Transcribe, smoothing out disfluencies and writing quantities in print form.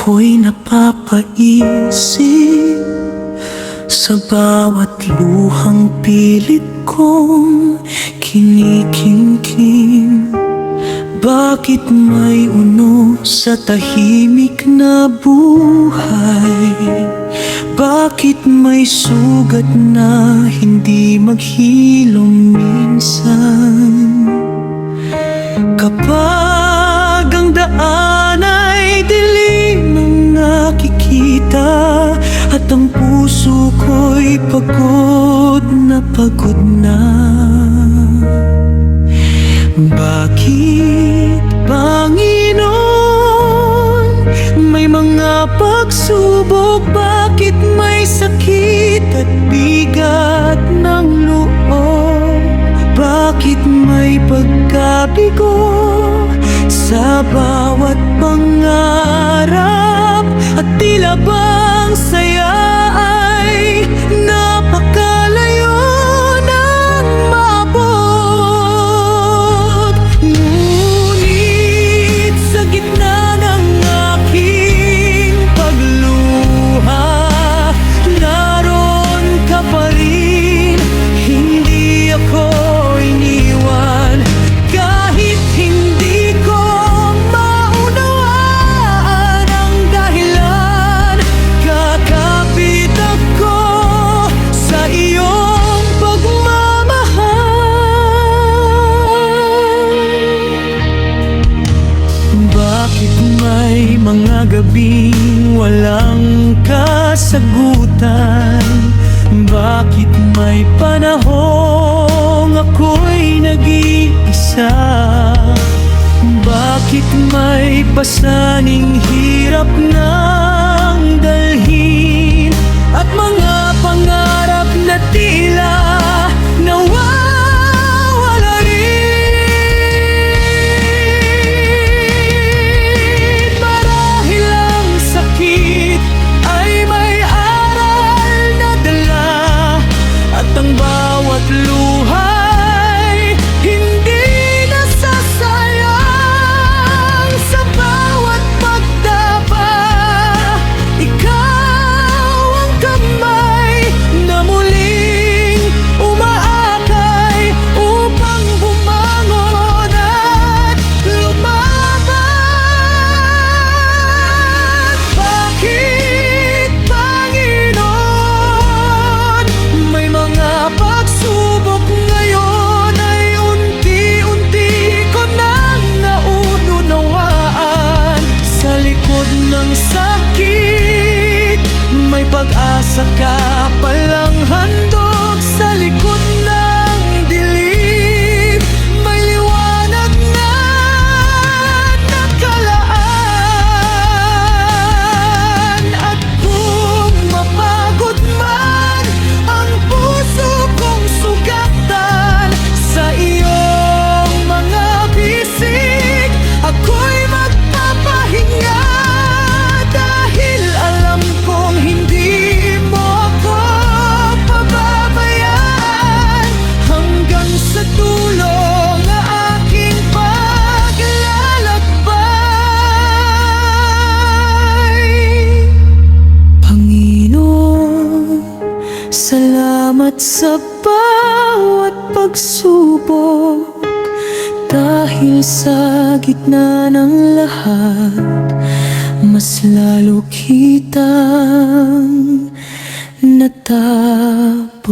Ako'y napapaisip sa bawat luhang pilit kong kinikimkim. Bakit may uno sa tahimik na buhay? Bakit may sugat na hindi maghilom minsan? Kapag ang daan ay dilim ang nakikita, at ang puso ko'y pagod na pagod na. Bakit, Panginoon, may mga pagsubok? Bakit may sakit at bigat ng loob? Bakit may pagkabigo sa bawat pangarap? At tila bang saya ay napakalayo ng maabot. Ngunit sa gitna ng aking pagluha, naroon ka pa rin. Hindi ako iniwan kahit hindi ko maunawaan ang dahilan. Kakapit ako sa iyong pagmamahal. Bakit may mga gabing walang kasagutan? Bakit may panahong ako'y nag-iisa? Bakit may pasaning hirap ng dalhin, at mga pangarap na tila nawawala rin? Marahil ang sakit ay may aral na dala, at ang bawat luhay hindi nasasayang. Sa bawat pagtapa, ikaw ang kamay na muling umaakay upang bumangon at lumaban. Bakit, Panginoon, may mga pagsubok ngayon ay unti-unti ko nang naunawaan? Sa likod ng sakit, may pag-asa ka palang handog. Sa likod ng dilim, may liwanag na nakalaan. At kung mapagod man ang puso kong sugatan, sa iyong mga bisig ako'y magpapahinga. Dahil alam kong hindi mo ako pababayaan, hanggang sa dulo ng aking paglalakbay. Panginoon, salamat sa bawat pagsubok. Dahil sa gitna ng lahat, mas lalo kitang natagpuan.